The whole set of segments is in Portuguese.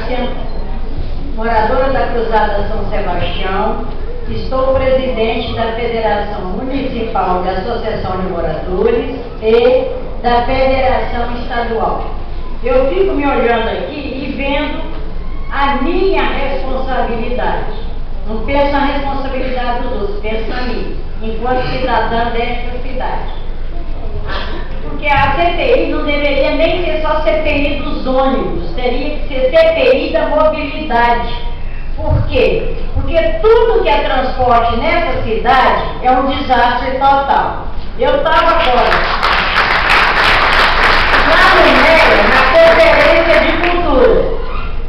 Márcia, moradora da Cruzada São Sebastião, estou presidente da Federação Municipal de Associação de Moradores e da Federação Estadual. Eu fico me olhando aqui e vendo a minha responsabilidade. Não penso na responsabilidade dos outros, penso na minha, enquanto cidadã desta cidade. Porque a CPI não deveria nem ser só CPI dos ônibus, teria que ser CPI da mobilidade. Por quê? Porque tudo que é transporte nessa cidade é um desastre total. Eu estava agora lá no MEA, na Conferência de Cultura,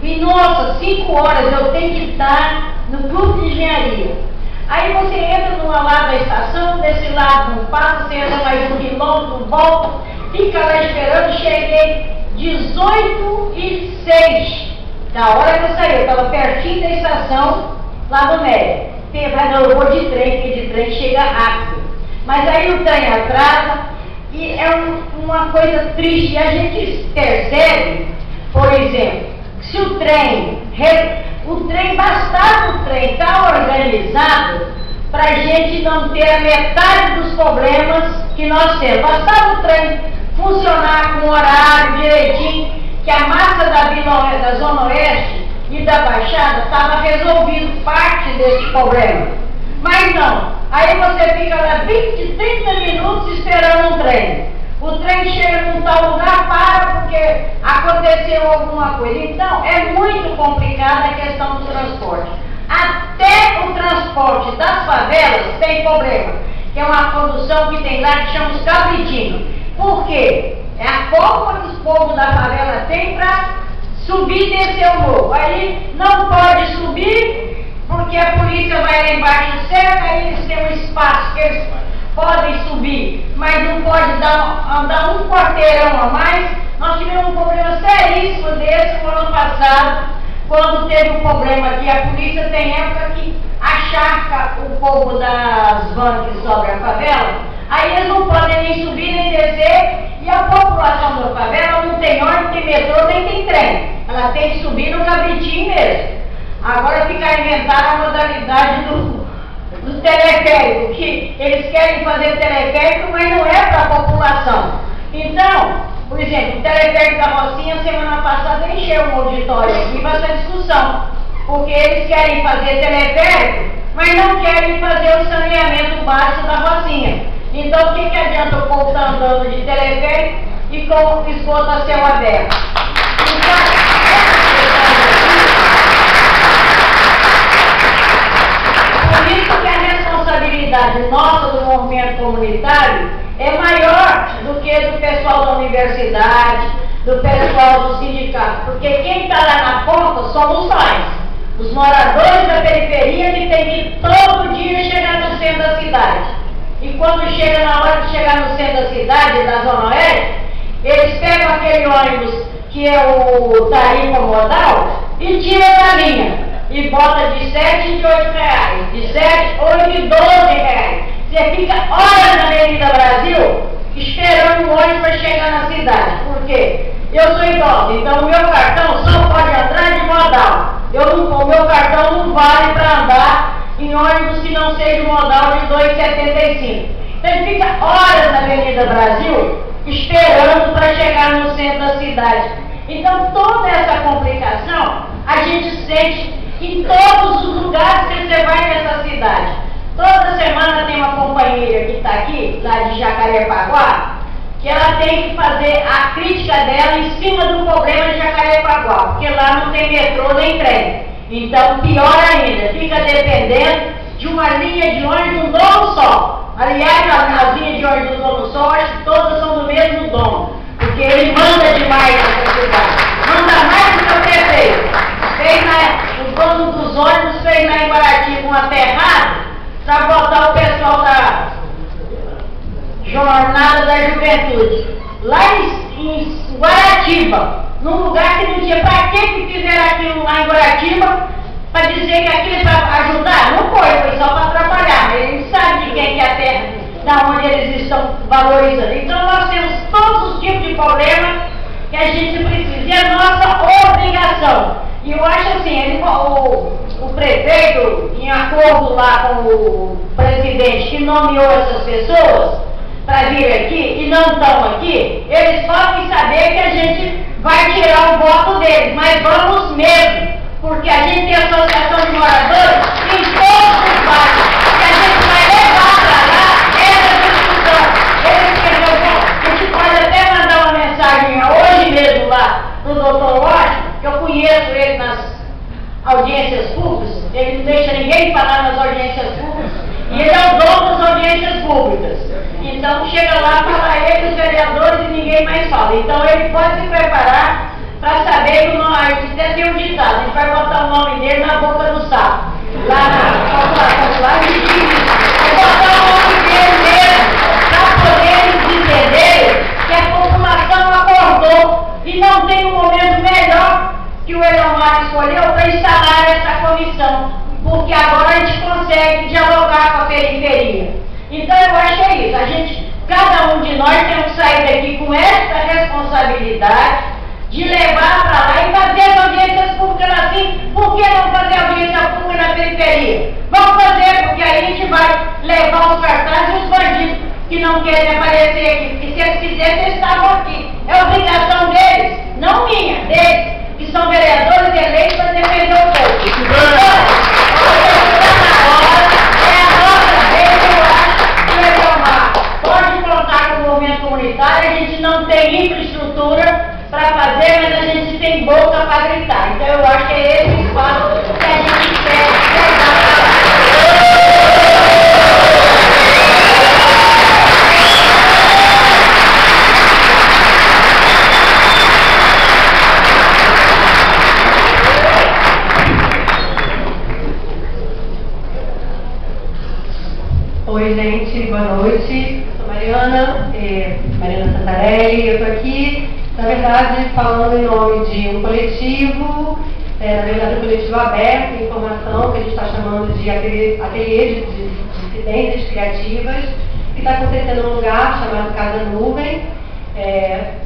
e nossa, 5 horas eu tenho que estar no Clube de Engenharia. Aí você entra numa lado da estação, desse lado não passa, você entra mais 1 quilômetro, volta, fica lá esperando. Cheguei 18h06 da hora que eu saí, eu estava pertinho da estação lá do MEA. Eu vou de trem, porque de trem chega rápido. Mas aí o trem atrasa e é uma coisa triste. E a gente percebe, por exemplo, se o trem bastava o trem estar organizado para a gente não ter a metade dos problemas que nós temos. Bastava o trem funcionar com horário direitinho, que a massa da Zona Oeste e da Baixada estava resolvido parte desse problema. Mas não. Aí você fica lá 20, 30 minutos esperando um trem. O trem chega num tal lugar, para porque aconteceu alguma coisa. Então, é muito complicada a questão do transporte. Até o transporte das favelas tem problema, que é uma condução que tem lá que chama os cabritinhos. Por quê? É a forma que os povos da favela têm para subir e descer o morro. Aí não pode subir, porque a polícia vai lá embaixo cerca, aí eles têm um espaço que eles podem subir, mas não pode andar um quarteirão a mais. Nós tivemos um problema seríssimo desse no ano passado, quando teve um problema aqui. A polícia tem época que acharca o povo das vans que sobem a favela, aí eles não podem nem subir nem descer, e a população da favela não tem ônibus, não tem metrô, nem tem trem. Ela tem que subir no cabritinho mesmo. Agora fica inventando a modalidade do teleférico, que eles querem fazer teleférico, mas não é para a população. Então, por exemplo, o teleférico da Rocinha, semana passada, encheu um auditório aqui para essa discussão, porque eles querem fazer teleférico, mas não querem fazer o saneamento básico da Rocinha. Então, o que adianta o povo estar andando de teleférico e com o esgoto a céu aberto? Então, por isso que a responsabilidade nossa do movimento comunitário é maior do que do pessoal da universidade, do pessoal do sindicato, porque quem está lá na ponta somos nós, os moradores da periferia, que tem que todo dia chegar no centro da cidade. E quando chega na hora de chegar no centro da cidade, da Zona Oeste, eles pegam aquele ônibus que é o tarifa modal e tiram da linha. E bota de 7 e de 8 reais, de 7, 8 e 12 reais. Você fica horas na Avenida Brasil esperando o ônibus para chegar na cidade. Por quê? Eu sou idosa, então o meu cartão só pode entrar de modal. O meu cartão não vale para andar em ônibus que não seja modal de 2,75. Então ele fica horas na Avenida Brasil esperando para chegar no centro da cidade. Então toda essa complicação a gente sente em todos os lugares que você vai nessa cidade. Toda semana tem uma companheira que está aqui, lá de Jacarepaguá, que ela tem que fazer a crítica dela em cima do problema de Jacarepaguá, porque lá não tem metrô nem trem. Então, pior ainda, fica dependendo de uma linha de ônibus do dono só. Aliás, as linhas de ônibus do dono só, acho que todas são do mesmo dono, porque ele manda demais nessa cidade. Manda mais do que o prefeito. O dono dos ônibus fez lá em Guaratiba uma terrada para botar o pessoal da Jornada da Juventude lá em Guaratiba, num lugar que não tinha. Para que fizeram aquilo lá em Guaratiba? Para dizer que aquilo é para ajudar? Não foi só para atrapalhar. Mas eles sabem de quem que é a terra, da onde eles estão valorizando. Então nós temos todos os tipos de problemas que a gente precisa. E é nossa obrigação. E prefeito, em acordo lá com o presidente que nomeou essas pessoas para vir aqui e não estão aqui, eles podem saber que a gente vai tirar o voto deles, mas vamos mesmo, porque a gente tem associação de moradores em todos os bairros, que a gente vai levar para lá essa discussão. Eles querem, a gente pode até mandar uma mensagem hoje mesmo lá no Dr. Washington, que eu conheço ele nas audiências públicas, ele não deixa ninguém falar nas audiências públicas, e ele é o dono das audiências públicas. Então chega lá, fala ele, os vereadores e ninguém mais fala. Então ele pode se preparar para saber que a gente até tem um ditado, a gente vai botar o nome dele na boca do sapo. Lá na população, lá de vai botar o nome dele mesmo, para poder eles entenderem que a população acordou e não tem um momento melhor que o Eleomar escolheu para instalar essa comissão, porque agora a gente consegue dialogar com a periferia. Então eu acho que é isso, a gente, cada um de nós tem que sair daqui com essa responsabilidade de levar para lá e fazer as audiências públicas assim. Por que não fazer audiência pública na periferia? Vamos fazer, porque aí a gente vai levar os cartazes e os bandidos que não querem aparecer aqui, porque se eles quisessem, eles estavam aqui. É obrigação deles, não minha, deles, que são vereadores eleitos para defender o povo. É a nossa vez, eu acho que o Eleomar pode contar com o movimento comunitário. A gente não tem infraestrutura para fazer, mas a gente tem boca para gritar. Então eu acho que é esse o espaço que a gente quer pegar. Oi gente, boa noite, eu sou Mariana Santarelli, eu estou aqui, na verdade, falando em nome de um coletivo, na verdade um coletivo aberto de informação, que a gente está chamando de ateliê de dissidências criativas, que está acontecendo num lugar chamado Casa Nuvem.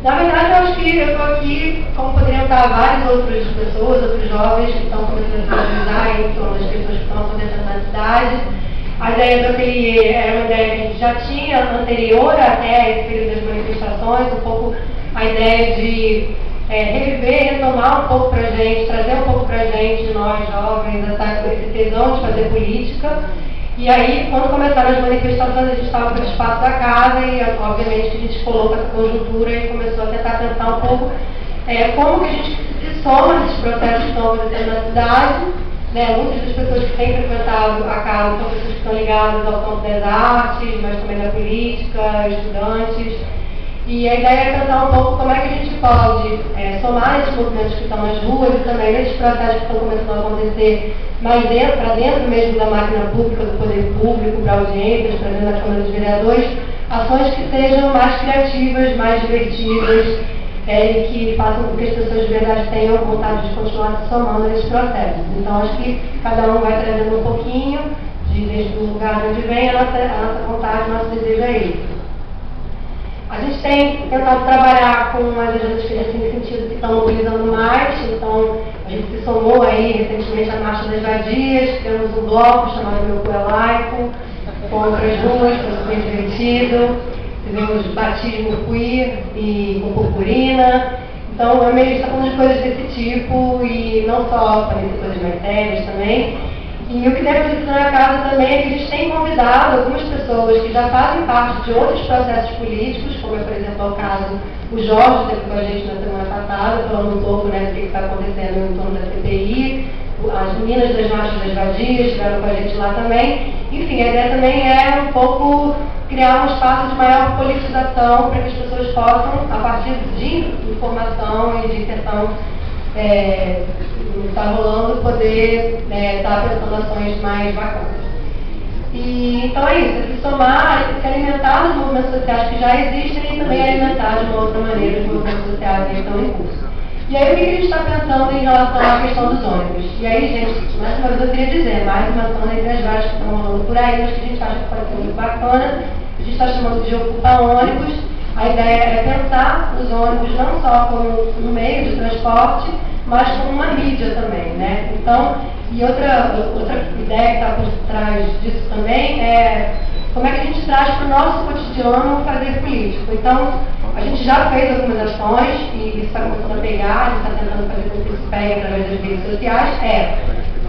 Na verdade, eu acho que eu estou aqui, como poderiam estar várias outras pessoas, outros jovens que estão começando a se organizar em torno das pessoas que estão acontecendo na cidade. A ideia do ateliê era uma ideia que a gente já tinha anterior até esse período das manifestações, um pouco a ideia de reviver, retomar um pouco para a gente, trazer um pouco para a gente, nós jovens, esse tesão de fazer política. E aí, quando começaram as manifestações, a gente estava para o espaço da casa e, obviamente, que a gente colocou essa conjuntura e começou a tentar pensar um pouco como que a gente se soma nesses processos que estão acontecendo na cidade. Muitas das pessoas que têm frequentado a casa são pessoas que estão ligadas ao campo das artes, mas também da política, estudantes. E a ideia é pensar um pouco como é que a gente pode somar esses movimentos que estão nas ruas e também nesses processos que estão começando a acontecer mais para dentro mesmo da máquina pública, do poder público, para audiências, para dentro da Câmara dos Vereadores, ações que sejam mais criativas, mais divertidas, e que façam com que as pessoas de verdade tenham vontade de continuar se somando nesses processos. Então, acho que cada um vai trazendo um pouquinho, desde o lugar de onde vem, a nossa vontade, o nosso desejo é esse. A gente tem tentado trabalhar com as agências nesse sentido que estão mobilizando mais, então a gente se somou aí recentemente à Marcha das Vadias, temos um bloco chamado Meu Cu é Laico, com outras ruas, foi super divertido. Tivemos batismo queer e com purpurina. Então, a gente está falando de coisas desse tipo e não só, também de coisas mais sérias também. E o que deve acontecer na casa também é que a gente tem convidado algumas pessoas que já fazem parte de outros processos políticos, como é, por exemplo, o caso, o Jorge esteve com a gente na semana passada, falando um pouco do que está acontecendo em torno da CPI. As meninas das Marchas das Vadias estiveram com a gente lá também. Enfim, a ideia também é um pouco criar um espaço de maior politização para que as pessoas possam, a partir de informação e de inserção que está rolando, poder estar pensando ações mais bacanas. E, então é isso, se somar, se alimentar dos movimentos sociais que já existem e também alimentar de uma outra maneira os movimentos sociais que estão em curso. E aí, o que a gente está pensando em relação à questão dos ônibus? E aí, gente, mais uma vez eu queria dizer, mais uma ação entre as várias que estão rolando por aí, mas que a gente acha que pode ser muito bacana. A gente está chamando de Ocupa Ônibus. A ideia é pensar os ônibus não só como um meio de transporte, mas como uma mídia também, né? Então, E outra ideia que está por trás disso também é como é que a gente traz para o nosso cotidiano o fazer político. Então, a gente já fez algumas ações, e isso está começando a pegar, a gente está tentando fazer com que isso pegue através das redes sociais,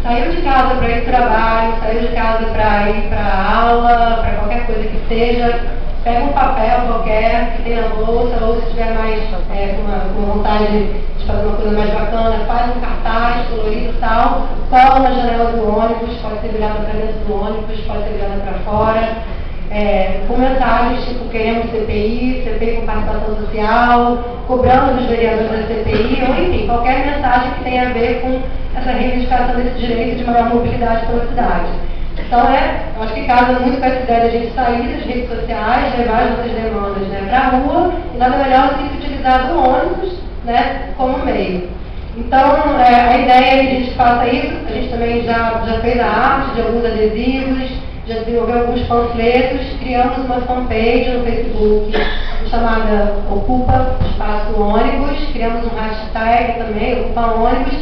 saiu de casa para ir para o trabalho, saiu de casa para ir para a aula, para qualquer coisa que seja, pega um papel qualquer que tem na bolsa, ou se tiver mais com uma vontade de fazer uma coisa mais bacana, faz um cartaz colorido e tal, cola na janela do ônibus, pode ser virada para dentro do ônibus, pode ser virada para fora. Com mensagens tipo queremos CPI com participação social, cobrando dos vereadores da CPI, ou enfim, qualquer mensagem que tenha a ver com essa reivindicação desse direito de maior mobilidade pela cidade. Então, eu acho que casa muito com essa ideia de a gente sair das redes sociais, levar as nossas demandas para a rua, e nada melhor do que utilizar o ônibus como meio. Então, a ideia é que a gente faça isso, a gente também já fez a arte de alguns adesivos, já desenvolveu alguns panfletos, criamos uma fanpage no Facebook chamada Ocupa Espaço Ônibus, criamos um hashtag também, Ocupa Ônibus,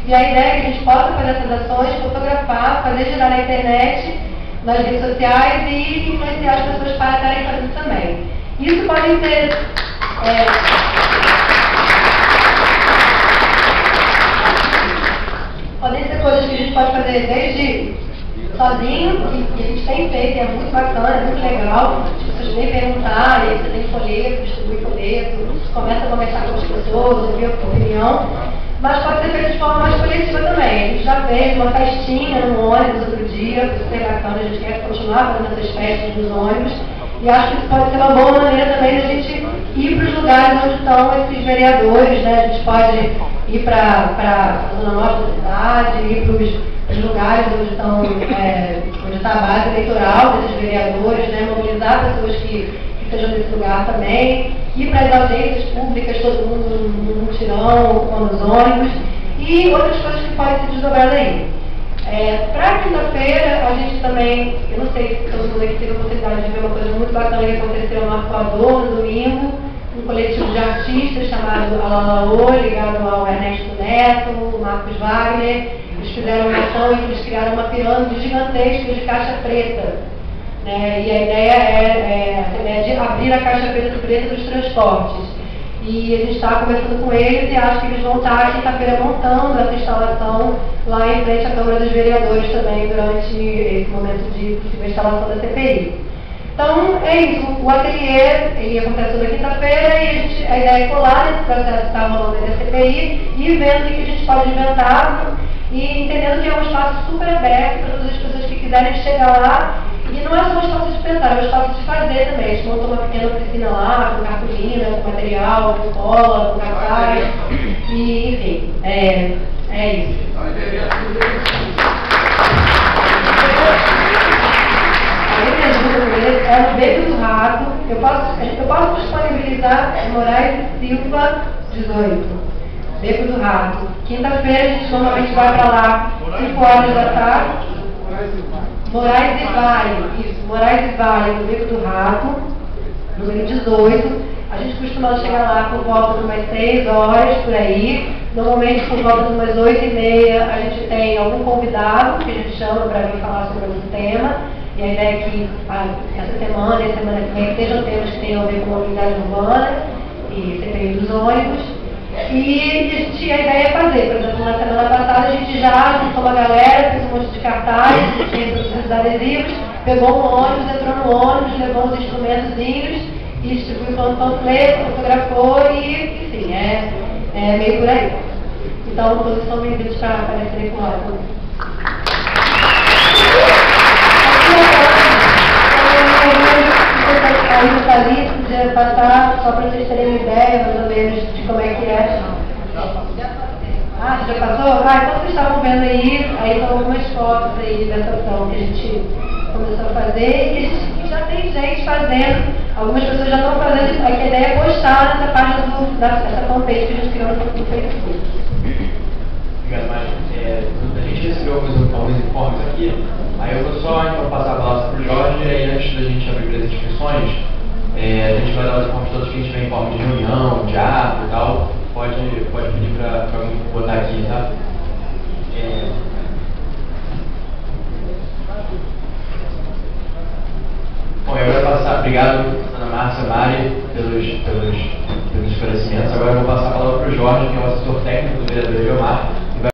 e a ideia é que a gente possa fazer essas ações, fotografar, fazer girar na internet, nas redes sociais e influenciar as pessoas para estarem fazendo também. Isso pode ser... podem ser coisas que a gente pode fazer desde sozinho, que a gente tem feito, é muito bacana, é muito legal. As pessoas vêm perguntar, aí você tem folheto, distribui folheto, começa a conversar com as pessoas, ouvir a opinião. Mas pode ser feito de forma mais coletiva também. A gente já fez uma festinha no ônibus outro dia, foi super bacana, a gente quer continuar fazendo essas festas nos ônibus. E acho que isso pode ser uma boa maneira também de a gente ir para os lugares onde estão esses vereadores, A gente pode ir para a zona norte da cidade, ir para os lugares onde está a base eleitoral desses vereadores, mobilizar pessoas que sejam desse lugar também, ir para as audiências públicas, todo mundo num mutirão, ou nos ônibus, e outras coisas que podem se desdobrar daí. Para quinta-feira, a gente também, eu não sei se todo mundo aqui teve a oportunidade de ver uma coisa muito bacana que aconteceu no Arcoador, no domingo, um coletivo de artistas chamado Alalaô, ligado ao Ernesto Neto, o Marcos Wagner. Eles fizeram uma ação em que eles criaram uma pirâmide gigantesca de caixa preta. E a ideia é de abrir a caixa preta dos transportes. E a gente está conversando com eles e acho que eles vão estar quinta-feira montando essa instalação lá em frente à Câmara dos Vereadores também durante esse momento de possível instalação da CPI. Então, é isso. O ateliê, ele acontece toda quinta-feira e a ideia é colar nesse processo que está rolando da CPI e vendo o que a gente pode inventar e entendendo que é um espaço super aberto para todas as pessoas que quiserem chegar lá. E não é só um espaço de pensar, é um espaço de fazer também. A gente montou uma pequena oficina lá, com cartolina, com material, com cola, com cartaz, e enfim, é isso. É no Beco do Rato. Eu posso disponibilizar Moraes e Silva 18. Beco do Rato. Quinta-feira a gente normalmente vai para lá 5 horas da tarde. Moraes e Vale, isso, Moraes e Vale, no Beco do Rato, número 18. A gente costuma chegar lá por volta de umas 6 horas, por aí. Normalmente, por volta de umas 8h30, a gente tem algum convidado que a gente chama para vir falar sobre algum tema. E a ideia é que essa semana e a semana que vem sejam temas que tenham a ver com mobilidade urbana e CPI dos ônibus. E a ideia é fazer, por exemplo, na semana passada a gente já juntou uma galera, fez um monte de cartazes, tinha os adesivos, pegou um ônibus, entrou no ônibus, levou uns instrumentozinhos e distribuiu um panfleto, fotografou e, enfim, é meio por aí. Então, todos são bem-vindos para aparecerem com nós. Aí o Thalys podia passar, só para vocês terem uma ideia, mais ou menos, de como é que é. Ah, você já passou? Então vocês estavam vendo aí estão algumas fotos aí dessa ação que a gente começou a fazer e que já tem gente fazendo, algumas pessoas já estão fazendo, a ideia é postar nessa página dessa fanpage que a gente criou no Facebook. Obrigado, Márcia. A gente recebeu alguns informes aqui, aí eu vou só então, passar a palavra para o Jorge, e aí antes da gente abrir para as inscrições, a gente vai dar os informes todos que a gente tiver em forma de reunião, de ato e tal, pode pedir para alguém botar aqui, tá? Obrigado, Ana Márcia, Mari, pelos esclarecimentos. Agora eu vou passar a palavra para o Jorge, que é o assessor técnico do vereador Eliomar,